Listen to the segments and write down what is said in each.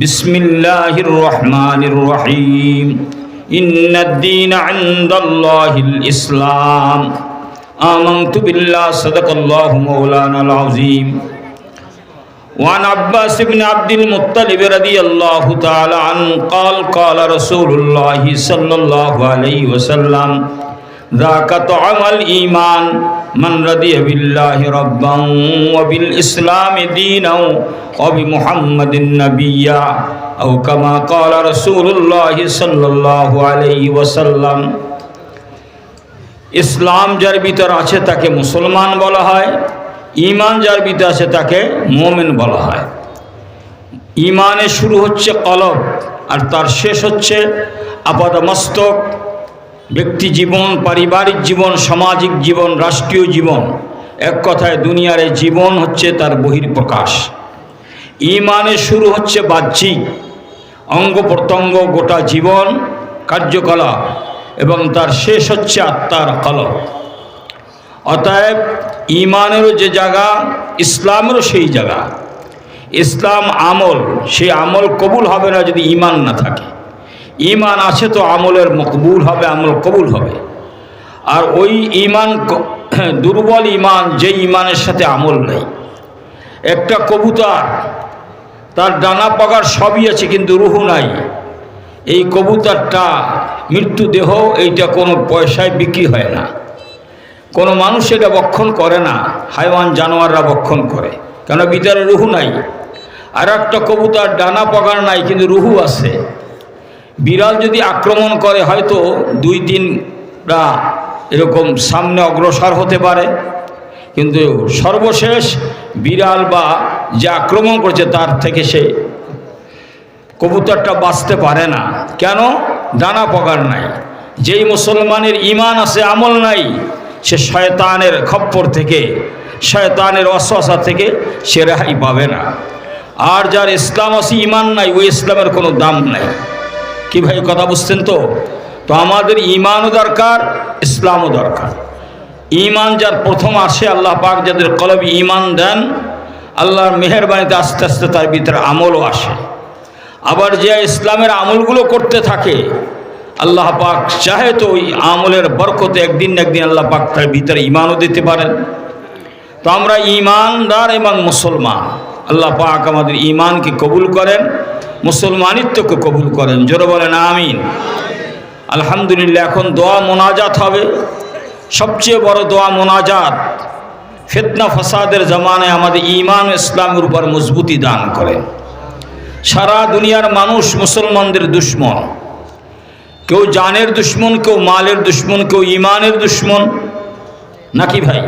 বিসমিল্লাহির রহমানির রহিম। ইন্নাদ-দীন ইনদাল্লাহিল ইসলাম। আমানতু বিল্লাহি সাদাকাল্লাহু মাওলানাল আযীম। وعن عباس بن عبد المطلب رضي الله تعالى عنه قال قال رسول الله صلى الله عليه وسلم ذاك طعم الإيمان من رضي بالله ربا وبالإسلام دينا وبمحمد نبيا أو كما قال رسول الله صلى الله عليه وسلم। ইসলাম যার ভিতর আছে তাকে মুসলমান বলা হয়, ঈমান যার ভিতরে আছে তাকে মুমিন বলা হয়। ঈমানের শুরু হচ্ছে কলব আর তার শেষ হচ্ছে আপাদমস্তক। ব্যক্তি জীবন, পারিবারিক জীবন, সামাজিক জীবন, রাষ্ট্রীয় জীবন, এক কথায় দুনিয়ার এই জীবন হচ্ছে তার বহির্প্রকাশ। ঈমানের শুরু হচ্ছে বাহ্যিক অঙ্গ প্রত্যঙ্গ, গোটা জীবন কার্যকলাপ, এবং তার শেষ হচ্ছে আত্মার কলব। অতএব ঈমানেরও যে জায়গা, ইসলামেরও সেই জায়গা। ইসলাম আমল, সেই আমল কবুল হবে না যদি ঈমান না থাকে। ঈমান আছে তো আমলের মকবুল হবে, আমল কবুল হবে। আর ওই ঈমান দুর্বল ঈমান, যে ঈমানের সাথে আমল নেই। একটা কবুতর, তার ডানা পাকার সবই আছে কিন্তু রুহু নাই। এই কবুতরটা মৃত্যু দেহ, এইটা কোনো পয়সায় বিক্রি হয় না। কোনো মানুষ এটা ভক্ষণ করে না, হাইওয়ান জানোয়াররা ভক্ষণ করে, কেন ভিতরে রুহু নাই। আর একটা কবুতর ডানা পাকার নাই কিন্তু রুহু আছে। বিড়াল যদি আক্রমণ করে হয়তো 2-3টা এরকম সামনে অগ্রসর হতে পারে, কিন্তু সর্বশেষ বিড়াল বা যে আক্রমণ করছে তার থেকে সে কবুতরটা বাঁচতে পারে না। কেন? ডানা পাকার নাই। যেই মুসলমানের ঈমান আছে, আমল নাই, সে শয়তানের খপ্পর থেকে, শয়তানের ওয়াসওয়াসা থেকে সে রেহাই পাবে না। আর যার ইসলাম আছে, ঈমান নাই, ওই ইসলামের কোনো দাম নাই। কি ভাই, কথা বুঝছেন তো? তো আমাদের ঈমানও দরকার, ইসলামও দরকার। ঈমান যার প্রথম আসে, আল্লাহ পাক যাদের কলবে ঈমান দেন, আল্লাহর মেহেরবানিতে আস্তে আস্তে তার ভিতরে আমলও আসে। আবার যে ইসলামের আমলগুলো করতে থাকে, আল্লাহ পাক চাহে তো ওই আমলের বরকতে একদিন না একদিন আল্লাহ পাক তার ভিতরে ঈমানও দিতে পারেন। তো আমরা ঈমানদার এবং মুসলমান। আল্লাহ পাক আমাদের ঈমানকে কবুল করেন, মুসলমানিত্বকে কবুল করেন। জোরে বলেন আমিন। আলহামদুলিল্লাহ। এখন দোয়া মোনাজাত হবে। সবচেয়ে বড় দোয়া মোনাজাত। ফিতনা ফাসাদের জামানায় আমাদের ঈমান ইসলামের উপর মজবুতি দান করেন। সারা দুনিয়ার মানুষ মুসলমানদের দুশ্মন। কেউ জানের দুশ্মন, কেউ মালের দুশ্মন, কেউ ঈমানের দুশ্মন, নাকি ভাই?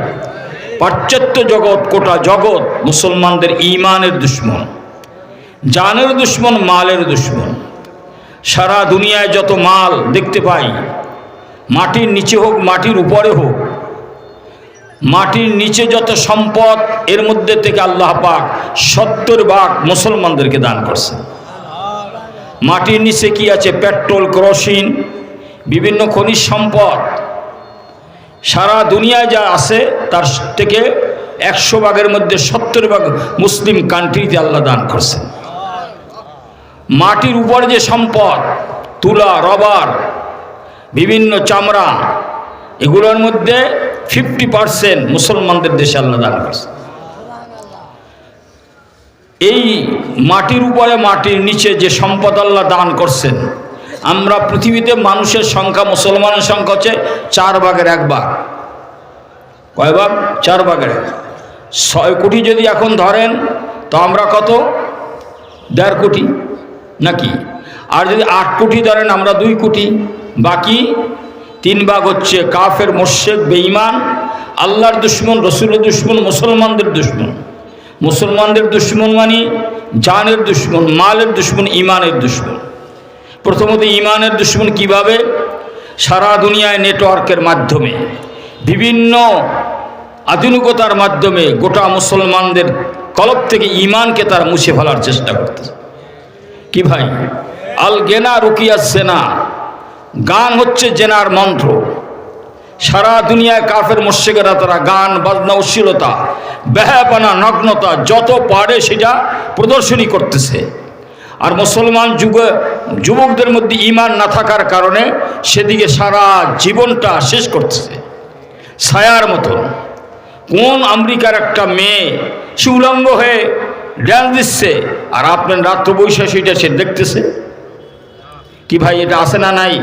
পাশ্চাত্য জগৎ, গোটা জগৎ মুসলমানদের ঈমানের দুশ্মন, জানের দুশ্মন, মালের দুশ্মন। সারা দুনিয়ায় যত মাল দেখতে পাই, মাটির নিচে হোক মাটির উপরে হোক, মাটির নিচে যত সম্পদ, এর মধ্যে থেকে আল্লাহ পাক 70 ভাগ মুসলমানদেরকে দান করছে। মাটির নিচে কি আছে? পেট্রোল, কেরোসিন, বিভিন্ন খনিজ সম্পদ। সারা দুনিয়ায় যা আছে তার থেকে 100 ভাগের মধ্যে 70 ভাগ মুসলিম কান্ট্রিতে আল্লাহ দান করছেন। মাটির উপর যে সম্পদ, তুলা, রবার, বিভিন্ন চামড়া, এগুলোর মধ্যে 50% মুসলমানদের দেশে আল্লাহ দান করছেন। এই মাটির উপরে, মাটির নিচে যে সম্পদ আল্লাহ দান করছেন, আমরা পৃথিবীতে মানুষের সংখ্যা, মুসলমানের সংখ্যা হচ্ছে 4 ভাগের 1 ভাগ। কয় ভাগ? 4 ভাগের 1 ভাগ। 6 কোটি যদি এখন ধরেন, তো আমরা কত? 1.5 কোটি নাকি? আর যদি 8 কোটি ধরেন, আমরা 2 কোটি। বাকি 3 ভাগ হচ্ছে কাফের, মুশরিক, বেঈমান, আল্লাহর দুশ্মন, রসুলের দুশ্মন, মুসলমানদের দুশ্মন। মুসলমানদের দুশ্মন মানে জানের দুশ্মন, মালের দুশ্মন, ঈমানের দুশ্মন। প্রথমত ঈমানের দুশ্মন কিভাবে? সারা দুনিয়ায় নেটওয়ার্কের মাধ্যমে, বিভিন্ন আধুনিকতার মাধ্যমে গোটা মুসলমানদের কলব থেকে ঈমানকে তার মুছে ফেলার চেষ্টা করতেছে। কি ভাই? আল গেনা রুকিয়াস জেনা, গান হচ্ছে জেনার মন্ত্র। সারা দুনিয়ায় কাফের মুশরিকরা তারা গান বাজনা, অশ্লীলতা, বেহায়াপনা, নগ্নতা যত পারে সেটা প্রদর্শনী করতেছে। আর মুসলমান যুবকদের মধ্যে ঈমান না থাকার কারণে সেদিকে সারা জীবনটা শেষ করতেছে ছায়ার মতন। কোন আমেরিকার একটা মেয়ে সে উলঙ্গ হয়ে ড্যান্স দিচ্ছে, আর আপনার রাত্র বৈশাখীটা সে দেখতেছে। কি ভাই, এটা আছে না নাই?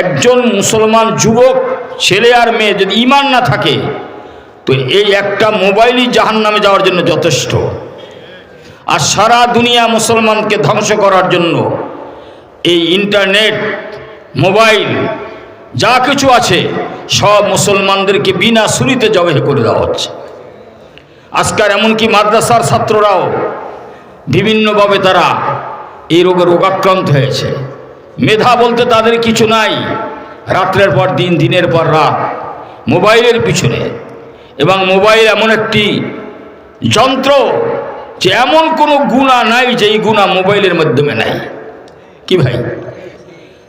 একজন মুসলমান যুবক ছেলে আর মেয়ে যদি ঈমান না থাকে, তো এই একটা মোবাইলই জাহান্নামে যাওয়ার জন্য যথেষ্ট। আর সারা দুনিয়া মুসলমানকে ধ্বংস করার জন্য এই ইন্টারনেট, মোবাইল যা কিছু আছে সব মুসলমানদেরকে বিনা ছুরিতে জবাই করে দেওয়া হচ্ছে। আজকাল এমনকি মাদ্রাসার ছাত্ররাও বিভিন্নভাবে তারা এই রোগে রোগাক্রান্ত হয়েছে। মেধা বলতে তাদের কিছু নাই, রাত্রের পর দিন, দিনের পর রাত মোবাইলের পিছনে। এবং মোবাইল এমন একটি যন্ত্র যে এমন কোনো গুনাহ নাই যে এই গুনাহ মোবাইলের মাধ্যমে নাই। কি ভাই,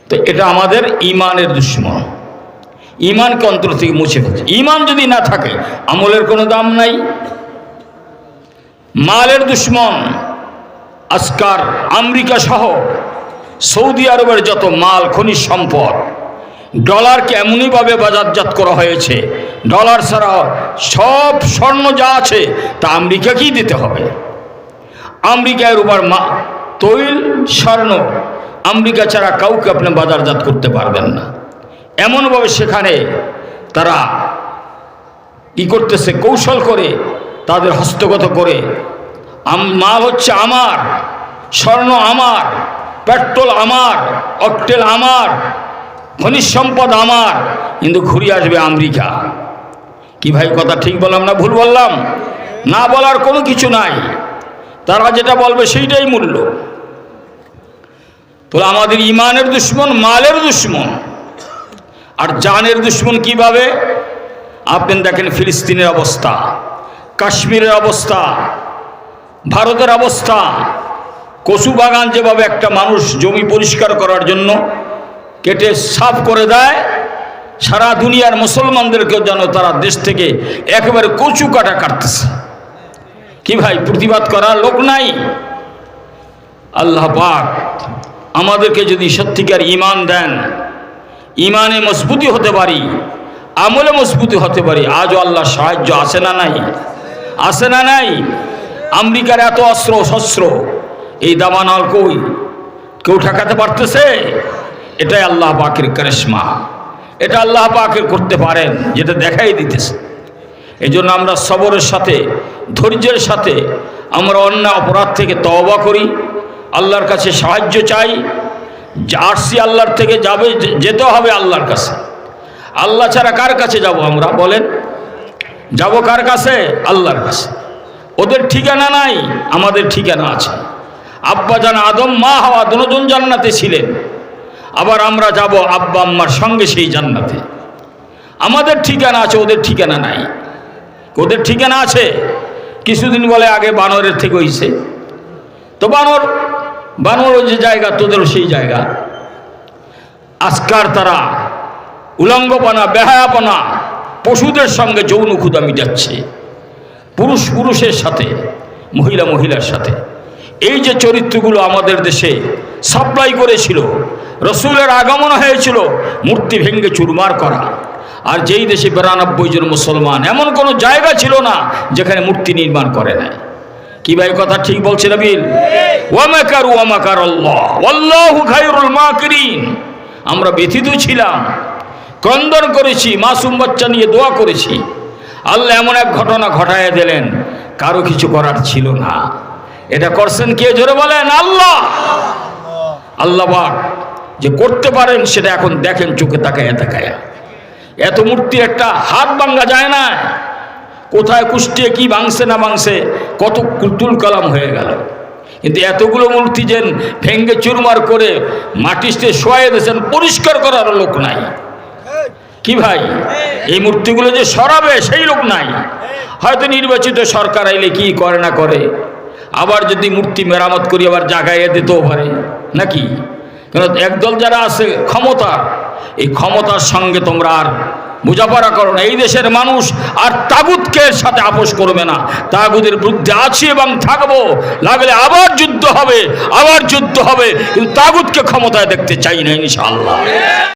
তো এটা আমাদের ঈমানের দুশমন। ঈমানকে অন্তর থেকে মুছে ফেলছে। ঈমান যদি না থাকে আমলের কোনো দাম নাই। মালের দুশমন। আজকাল আমেরিকা সহ সৌদি আরবের যত মাল, খনিজ সম্পদ, ডলারকে এমনইভাবে বাজারজাত করা হয়েছে, ডলার ছাড়া সব স্বর্ণ যা আছে তা আমেরিকাকেই দিতে হবে। আমেরিকার উপর তৈল, স্বর্ণ আমেরিকা ছাড়া কাউকে আপনি বাজারজাত করতে পারবেন না। এমনভাবে সেখানে তারা কি করতেছে, কৌশল করে তাদের হস্তগত করে, মাল হচ্ছে আমার, স্বর্ণ আমার, পেট্রোল আমার, অকটেল আমার, খনিজ সম্পদ আমার, কিন্তু ঘুরে আসবে আমেরিকা। কি ভাই, কথা ঠিক বললাম না ভুল বললাম? না বলার কোনো কিছু নাই, তারা যেটা বলবে সেইটাই মূল্য। তো আমাদের ঈমানের দুশমন মালের দুশমন, আর জানের দুশমন কিভাবে? আপনি দেখেন ফিলিস্তিনের অবস্থা, কাশ্মীরের অবস্থা, ভারতের অবস্থা। কচু বাগান যেভাবে একটা মানুষ জমি পরিষ্কার করার জন্য কেটে সাফ করে দেয়, সারা দুনিয়ার মুসলমানদেরকে যেন তারা দেশ থেকে একেবারে কচু কাটা কাটতেছে। কি ভাই, প্রতিবাদ করার লোক নাই। আল্লাহ পাক আমাদেরকে যদি সত্যিকার ঈমান দেন, ঈমানে মজবুতি হতে পারি, আমলে মজবুতি হতে পারি, আজও আল্লাহ সাহায্য আছে না নাই? আছে না নাই? আমেরিকার এত অস্ত্র শস্ত্র, এই দাবানল কই কেউ ঠেকাতে পারতেছে? এটাই আল্লাহ পাকের কারিশমা, এটা আল্লাহ পাকের করতে পারেন, যেটা দেখাই দিতেছে। এই জন্য আমরা সবরের সাথে, ধৈর্যের সাথে আমরা অন্যায় অপরাধ থেকে তওবা করি, আল্লাহর কাছে সাহায্য চাই। আসছি আল্লাহর থেকে, যেতে হবে আল্লাহর কাছে। আল্লাহ ছাড়া কার কাছে যাব আমরা বলেন? যাব কার কাছে? আল্লাহর কাছে। ওদের ঠিকানা নাই, আমাদের ঠিকানা আছে। আব্বা জান আদম, মা হাওয়া দুজন জান্নাতে ছিলেন, আবার আমরা যাব আব্বা আম্মার সঙ্গে সেই জান্নাতে। আমাদের ঠিকানা আছে, ওদের ঠিকানা নাই। ওদের ঠিকানা আছে। কিছুদিন বলে আগে বানরের থেকে হইছে, তো বানর যে জায়গা তোদেরও সেই জায়গা। আজকার তারা উলঙ্গপনা, বেহায়াপনা, পশুদের সঙ্গে যৌন ক্ষুধা মিটাচ্ছে, পুরুষ পুরুষের সাথে, মহিলা মহিলার সাথে। এই যে চরিত্রগুলো আমাদের দেশে সাপ্লাই করেছিল, রসুলের আগমন হয়েছিল মূর্তি ভেঙ্গে চুরমার করা। আর যেই দেশে 92 জন মুসলমান, এমন কোনো জায়গা ছিল না যেখানে মূর্তি নির্মাণ করে নাই। কি ভাই, কথা ঠিক বলছে নবীল? ওয়া মাকারু ওয়া মাকারাল্লাহ ওয়াল্লাহু খায়রুল মাকিরিন। আমরা ব্যথিত ছিলাম, ক্রন্দন করেছি, মাসুম বাচ্চা নিয়ে দোয়া করেছি। আল্লাহ এমন এক ঘটনা ঘটায় দিলেন, কারো কিছু করার ছিল না। এটা করছেন কে? জোরে বলেন আল্লাহ। আল্লাহ পাক যে করতে পারেন সেটা এখন দেখেন, চোখে তাকায় তাকায়। এত মূর্তির একটা হাত ভাঙা যায় না। কোথায় কুষ্টিয়ে কি ভাঙছে না ভাঙছে, কত কুতুল কালাম হয়ে গেল। কিন্তু এতগুলো মূর্তি যেন ভেঙ্গে চুরমার করে মাটিতে শোয়াই দিয়েছেন, পরিষ্কার করার লোক নাই। কি ভাই, এই মূর্তিগুলো যে সরাবে সেই লোক নাই। হয়তো নির্বাচিত সরকার আইলে কি করে না করে, আবার যদি মূর্তি মেরামত করি আবার জাগাইয়ে দিতেও পারে নাকি? কারণ একদল যারা আছে ক্ষমতার, এই ক্ষমতার সঙ্গে তোমরা আর বোঝাপড়া করো না। এই দেশের মানুষ আর তাগুতকে সাথে আপোষ করবে না। তাগুতের বিরুদ্ধে আছি এবং থাকবো, লাগলে আবার যুদ্ধ হবে, আবার যুদ্ধ হবে, কিন্তু তাগুতকে ক্ষমতায় দেখতে চাই না ইনশাআল্লাহ।